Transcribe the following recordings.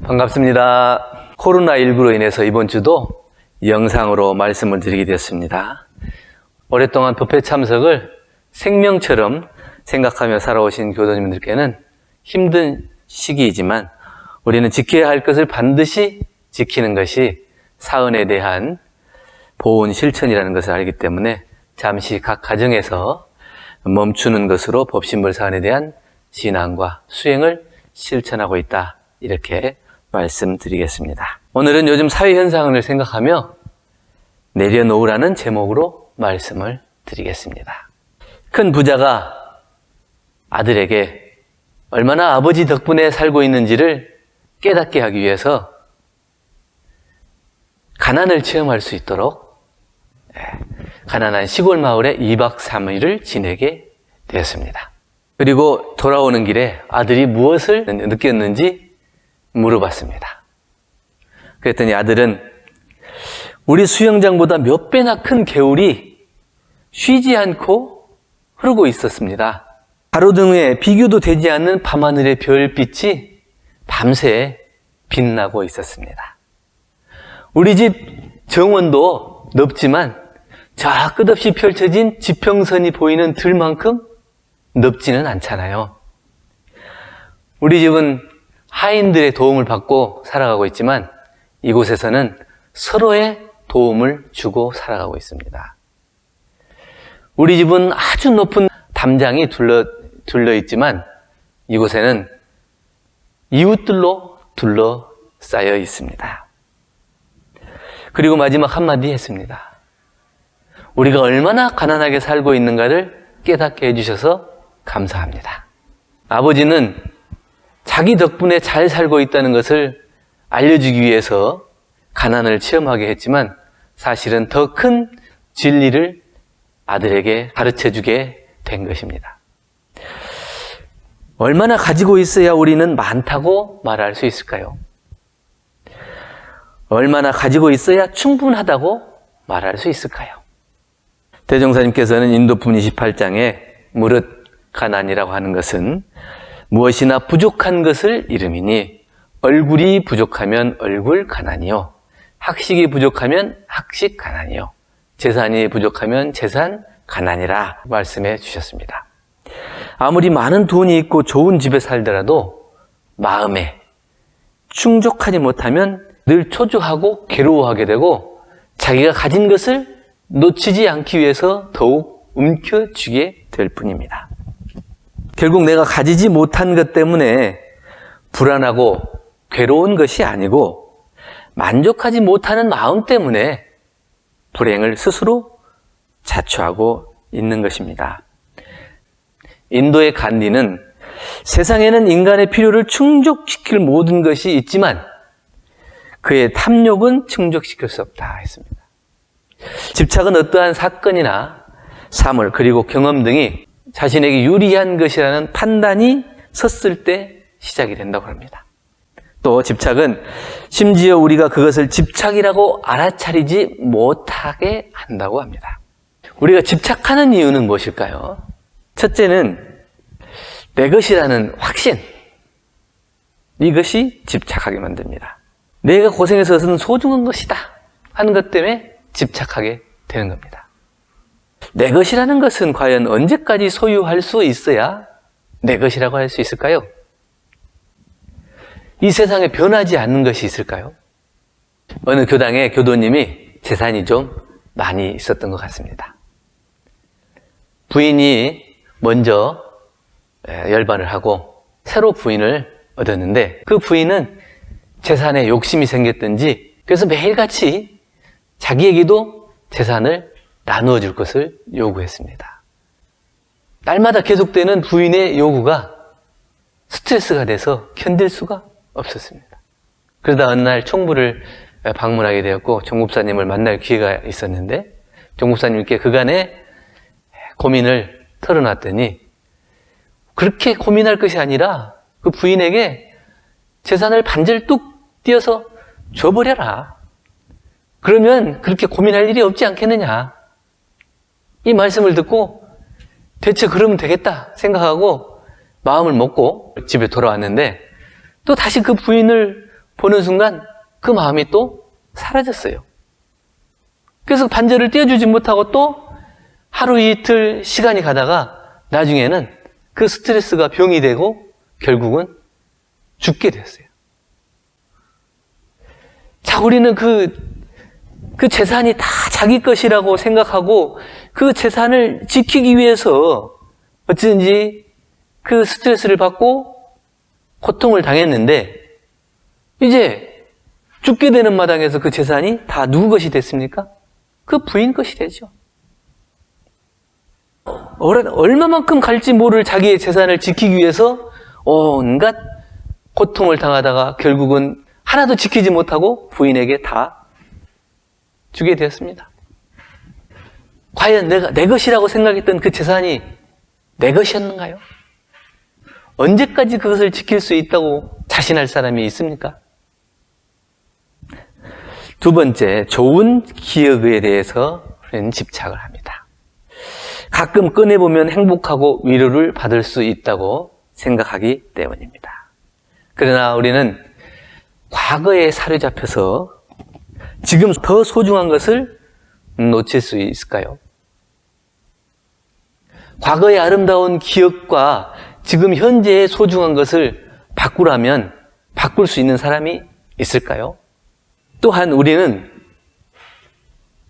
반갑습니다. 코로나19로 인해서 이번 주도 영상으로 말씀을 드리게 되었습니다. 오랫동안 법회 참석을 생명처럼 생각하며 살아오신 교도님들께는 힘든 시기이지만 우리는 지켜야 할 것을 반드시 지키는 것이 사언에 대한 보온 실천이라는 것을 알기 때문에 잠시 각 가정에서 멈추는 것으로 법신벌 사언에 대한 신앙과 수행을 실천하고 있다. 이렇게 말씀드리겠습니다. 오늘은 요즘 사회 현상을 생각하며 내려놓으라는 제목으로 말씀을 드리겠습니다. 큰 부자가 아들에게 얼마나 아버지 덕분에 살고 있는지를 깨닫게 하기 위해서 가난을 체험할 수 있도록 가난한 시골 마을에 2박 3일을 지내게 되었습니다. 그리고 돌아오는 길에 아들이 무엇을 느꼈는지 물어봤습니다. 그랬더니 아들은 우리 수영장보다 몇 배나 큰 개울이 쉬지 않고 흐르고 있었습니다. 가로등에 비교도 되지 않는 밤하늘의 별빛이 밤새 빛나고 있었습니다. 우리 집 정원도 넓지만 저 끝없이 펼쳐진 지평선이 보이는 들만큼 넓지는 않잖아요. 우리 집은 하인들의 도움을 받고 살아가고 있지만 이곳에서는 서로의 도움을 주고 살아가고 있습니다. 우리 집은 아주 높은 담장이 둘러 있지만 이곳에는 이웃들로 둘러싸여 있습니다. 그리고 마지막 한마디 했습니다. 우리가 얼마나 가난하게 살고 있는가를 깨닫게 해주셔서 감사합니다. 아버지는 자기 덕분에 잘 살고 있다는 것을 알려주기 위해서 가난을 체험하게 했지만 사실은 더 큰 진리를 아들에게 가르쳐주게 된 것입니다. 얼마나 가지고 있어야 우리는 많다고 말할 수 있을까요? 얼마나 가지고 있어야 충분하다고 말할 수 있을까요? 대종사님께서는 인도품 28장에 무릇 가난이라고 하는 것은 무엇이나 부족한 것을 이름이니 얼굴이 부족하면 얼굴 가난이요 학식이 부족하면 학식 가난이요 재산이 부족하면 재산 가난이라 말씀해 주셨습니다. 아무리 많은 돈이 있고 좋은 집에 살더라도 마음에 충족하지 못하면 늘 초조하고 괴로워하게 되고 자기가 가진 것을 놓치지 않기 위해서 더욱 움켜쥐게 될 뿐입니다. 결국 내가 가지지 못한 것 때문에 불안하고 괴로운 것이 아니고 만족하지 못하는 마음 때문에 불행을 스스로 자초하고 있는 것입니다. 인도의 간디는 세상에는 인간의 필요를 충족시킬 모든 것이 있지만 그의 탐욕은 충족시킬 수 없다 했습니다. 집착은 어떠한 사건이나 사물 그리고 경험 등이 자신에게 유리한 것이라는 판단이 섰을 때 시작이 된다고 합니다. 또 집착은 심지어 우리가 그것을 집착이라고 알아차리지 못하게 한다고 합니다. 우리가 집착하는 이유는 무엇일까요? 첫째는 내 것이라는 확신. 이것이 집착하게 만듭니다. 내가 고생해서 얻은 소중한 것이다 하는 것 때문에 집착하게 되는 겁니다. 내 것이라는 것은 과연 언제까지 소유할 수 있어야 내 것이라고 할 수 있을까요? 이 세상에 변하지 않는 것이 있을까요? 어느 교당에 교도님이 재산이 좀 많이 있었던 것 같습니다. 부인이 먼저 열반을 하고 새로 부인을 얻었는데 그 부인은 재산에 욕심이 생겼든지 그래서 매일같이 자기에게도 재산을 나누어 줄 것을 요구했습니다. 날마다 계속되는 부인의 요구가 스트레스가 돼서 견딜 수가 없었습니다. 그러다 어느 날 총부를 방문하게 되었고 종국사님을 만날 기회가 있었는데 종국사님께 그간의 고민을 털어놨더니 그렇게 고민할 것이 아니라 그 부인에게 재산을 반절 뚝 띄어서 줘버려라. 그러면 그렇게 고민할 일이 없지 않겠느냐. 이 말씀을 듣고 대체 그러면 되겠다 생각하고 마음을 먹고 집에 돌아왔는데 또 다시 그 부인을 보는 순간 그 마음이 또 사라졌어요. 그래서 반절을 떼어주지 못하고 또 하루 이틀 시간이 가다가 나중에는 그 스트레스가 병이 되고 결국은 죽게 됐어요. 자, 우리는 그 재산이 다 자기 것이라고 생각하고 그 재산을 지키기 위해서 어찌든지 그 스트레스를 받고 고통을 당했는데 이제 죽게 되는 마당에서 그 재산이 다 누구 것이 됐습니까? 그 부인 것이 되죠. 얼마만큼 갈지 모를 자기의 재산을 지키기 위해서 온갖 고통을 당하다가 결국은 하나도 지키지 못하고 부인에게 다 주게 되었습니다. 과연 내 것이라고 생각했던 그 재산이 내 것이었는가요? 언제까지 그것을 지킬 수 있다고 자신할 사람이 있습니까? 두 번째, 좋은 기억에 대해서 우리는 집착을 합니다. 가끔 꺼내보면 행복하고 위로를 받을 수 있다고 생각하기 때문입니다. 그러나 우리는 과거에 사로잡혀서 지금 더 소중한 것을 놓칠 수 있을까요? 과거의 아름다운 기억과 지금 현재의 소중한 것을 바꾸라면 바꿀 수 있는 사람이 있을까요? 또한 우리는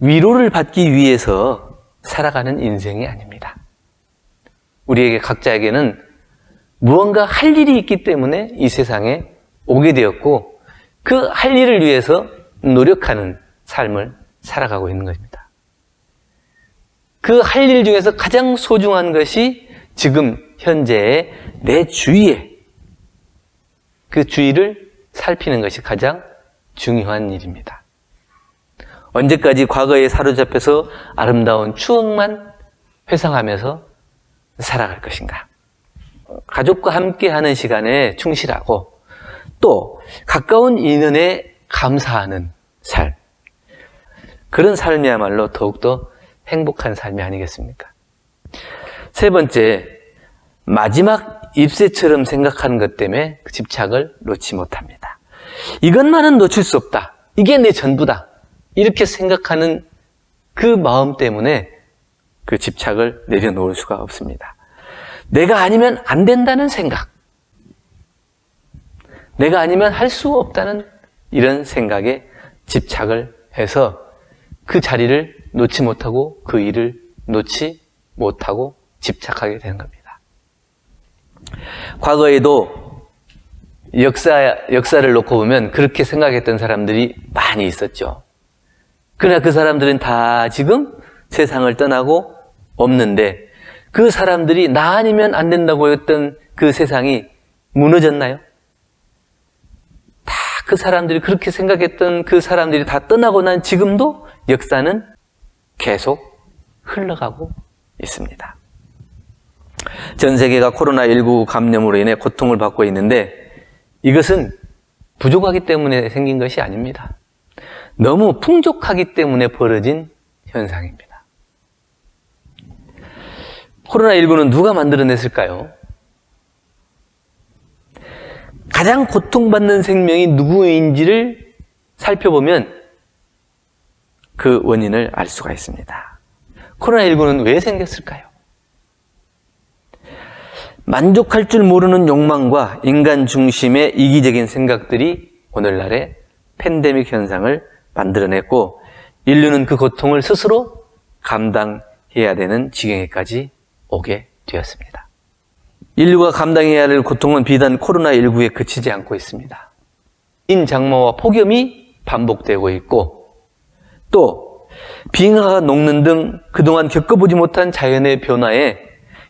위로를 받기 위해서 살아가는 인생이 아닙니다. 우리에게 각자에게는 무언가 할 일이 있기 때문에 이 세상에 오게 되었고 그 할 일을 위해서 노력하는 삶을 살아가고 있는 것입니다. 그 할 일 중에서 가장 소중한 것이 지금 현재의 내 주위에 그 주위를 살피는 것이 가장 중요한 일입니다. 언제까지 과거에 사로잡혀서 아름다운 추억만 회상하면서 살아갈 것인가? 가족과 함께 하는 시간에 충실하고 또 가까운 인연에 감사하는 삶. 그런 삶이야말로 더욱더 행복한 삶이 아니겠습니까? 세 번째, 마지막 잎새처럼 생각하는 것 때문에 그 집착을 놓지 못합니다. 이것만은 놓칠 수 없다. 이게 내 전부다. 이렇게 생각하는 그 마음 때문에 그 집착을 내려놓을 수가 없습니다. 내가 아니면 안 된다는 생각. 내가 아니면 할 수 없다는 이런 생각에 집착을 해서 그 자리를 놓지 못하고 그 일을 놓지 못하고 집착하게 되는 겁니다. 과거에도 역사를 놓고 보면 그렇게 생각했던 사람들이 많이 있었죠. 그러나 그 사람들은 다 지금 세상을 떠나고 없는데 그 사람들이 나 아니면 안 된다고 했던 그 세상이 무너졌나요? 다 그 사람들이 그렇게 생각했던 그 사람들이 다 떠나고 난 지금도 역사는 계속 흘러가고 있습니다. 전 세계가 코로나19 감염으로 인해 고통을 받고 있는데 이것은 부족하기 때문에 생긴 것이 아닙니다. 너무 풍족하기 때문에 벌어진 현상입니다. 코로나19는 누가 만들어냈을까요? 가장 고통받는 생명이 누구인지를 살펴보면 그 원인을 알 수가 있습니다. 코로나19는 왜 생겼을까요? 만족할 줄 모르는 욕망과 인간 중심의 이기적인 생각들이 오늘날의 팬데믹 현상을 만들어냈고 인류는 그 고통을 스스로 감당해야 되는 지경에까지 오게 되었습니다. 인류가 감당해야 할 고통은 비단 코로나19에 그치지 않고 있습니다. 인장마와 폭염이 반복되고 있고 또 빙하가 녹는 등 그동안 겪어보지 못한 자연의 변화에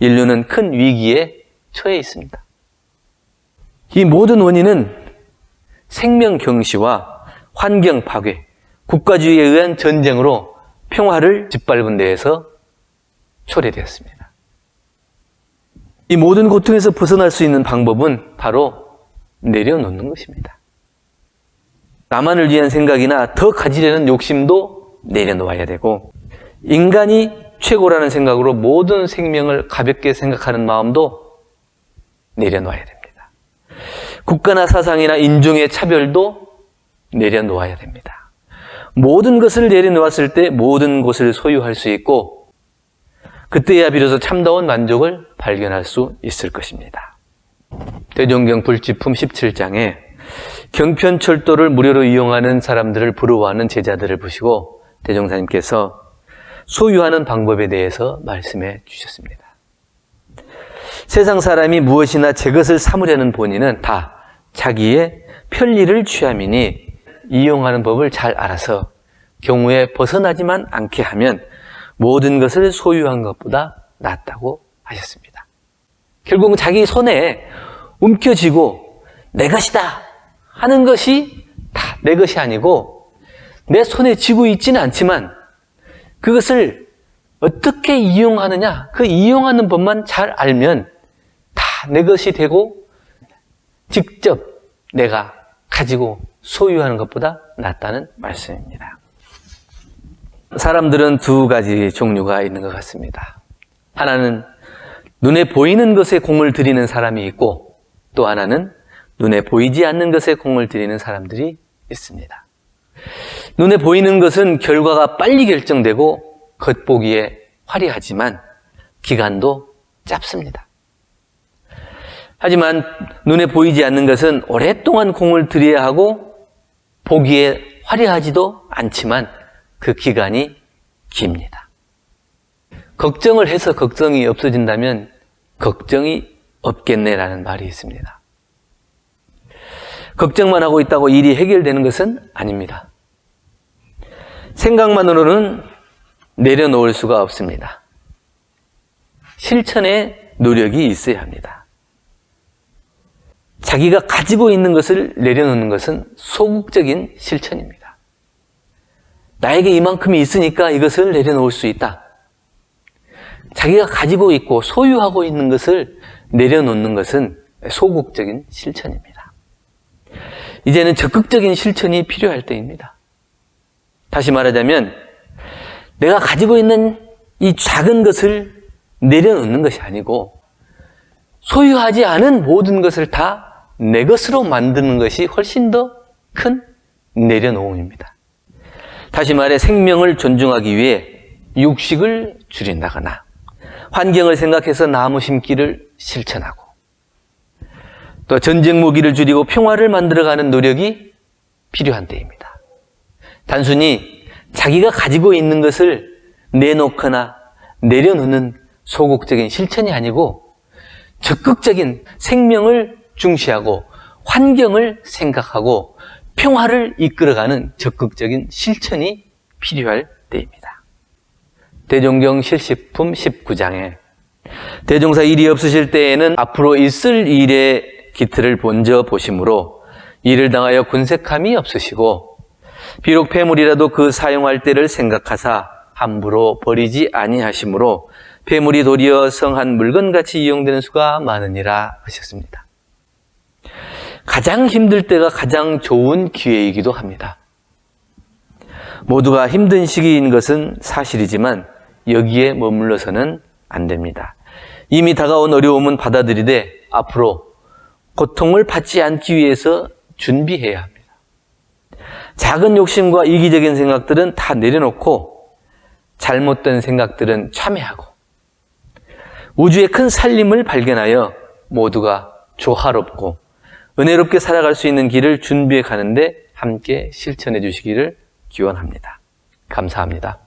인류는 큰 위기에 처해 있습니다. 이 모든 원인은 생명 경시와 환경 파괴, 국가주의에 의한 전쟁으로 평화를 짓밟은 데에서 초래되었습니다. 이 모든 고통에서 벗어날 수 있는 방법은 바로 내려놓는 것입니다. 나만을 위한 생각이나 더 가지려는 욕심도 내려놓아야 되고 인간이 최고라는 생각으로 모든 생명을 가볍게 생각하는 마음도 내려놓아야 됩니다. 국가나 사상이나 인종의 차별도 내려놓아야 됩니다. 모든 것을 내려놓았을 때 모든 것을 소유할 수 있고 그때야 비로소 참다운 만족을 발견할 수 있을 것입니다. 대종경 불지품 17장에 경편철도를 무료로 이용하는 사람들을 부러워하는 제자들을 보시고 대종사님께서 소유하는 방법에 대해서 말씀해 주셨습니다. 세상 사람이 무엇이나 제 것을 삼으려는 본인은 다 자기의 편리를 취함이니 이용하는 법을 잘 알아서 경우에 벗어나지만 않게 하면 모든 것을 소유한 것보다 낫다고 하셨습니다. 결국은 자기 손에 움켜쥐고 내 것이다 하는 것이 다 내 것이 아니고 내 손에 쥐고 있지는 않지만 그것을 어떻게 이용하느냐, 그 이용하는 법만 잘 알면 다 내 것이 되고 직접 내가 가지고 소유하는 것보다 낫다는 말씀입니다. 사람들은 두 가지 종류가 있는 것 같습니다. 하나는 눈에 보이는 것에 공을 들이는 사람이 있고 또 하나는 눈에 보이지 않는 것에 공을 들이는 사람들이 있습니다. 눈에 보이는 것은 결과가 빨리 결정되고 겉보기에 화려하지만 기간도 짧습니다. 하지만 눈에 보이지 않는 것은 오랫동안 공을 들여야 하고 보기에 화려하지도 않지만 그 기간이 깁니다. 걱정을 해서 걱정이 없어진다면 걱정이 없겠네라는 말이 있습니다. 걱정만 하고 있다고 일이 해결되는 것은 아닙니다. 생각만으로는 내려놓을 수가 없습니다. 실천의 노력이 있어야 합니다. 자기가 가지고 있는 것을 내려놓는 것은 소극적인 실천입니다. 나에게 이만큼이 있으니까 이것을 내려놓을 수 있다. 자기가 가지고 있고 소유하고 있는 것을 내려놓는 것은 소극적인 실천입니다. 이제는 적극적인 실천이 필요할 때입니다. 다시 말하자면 내가 가지고 있는 이 작은 것을 내려놓는 것이 아니고 소유하지 않은 모든 것을 다 내 것으로 만드는 것이 훨씬 더 큰 내려놓음입니다. 다시 말해 생명을 존중하기 위해 육식을 줄인다거나 환경을 생각해서 나무 심기를 실천하고 또 전쟁 무기를 줄이고 평화를 만들어가는 노력이 필요한 때입니다. 단순히 자기가 가지고 있는 것을 내놓거나 내려놓는 소극적인 실천이 아니고 적극적인 생명을 중시하고 환경을 생각하고 평화를 이끌어가는 적극적인 실천이 필요할 때입니다. 대종경 실시품 19장에 대종사 일이 없으실 때에는 앞으로 있을 일의 기틀을 먼저 보심으로 이를 당하여 군색함이 없으시고 비록 폐물이라도 그 사용할 때를 생각하사 함부로 버리지 아니하심으로 폐물이 도리어 성한 물건같이 이용되는 수가 많으니라 하셨습니다. 가장 힘들 때가 가장 좋은 기회이기도 합니다. 모두가 힘든 시기인 것은 사실이지만 여기에 머물러서는 안 됩니다. 이미 다가온 어려움은 받아들이되 앞으로 고통을 받지 않기 위해서 준비해야 합니다. 작은 욕심과 이기적인 생각들은 다 내려놓고 잘못된 생각들은 참회하고 우주의 큰 살림을 발견하여 모두가 조화롭고 은혜롭게 살아갈 수 있는 길을 준비해 가는데 함께 실천해 주시기를 기원합니다. 감사합니다.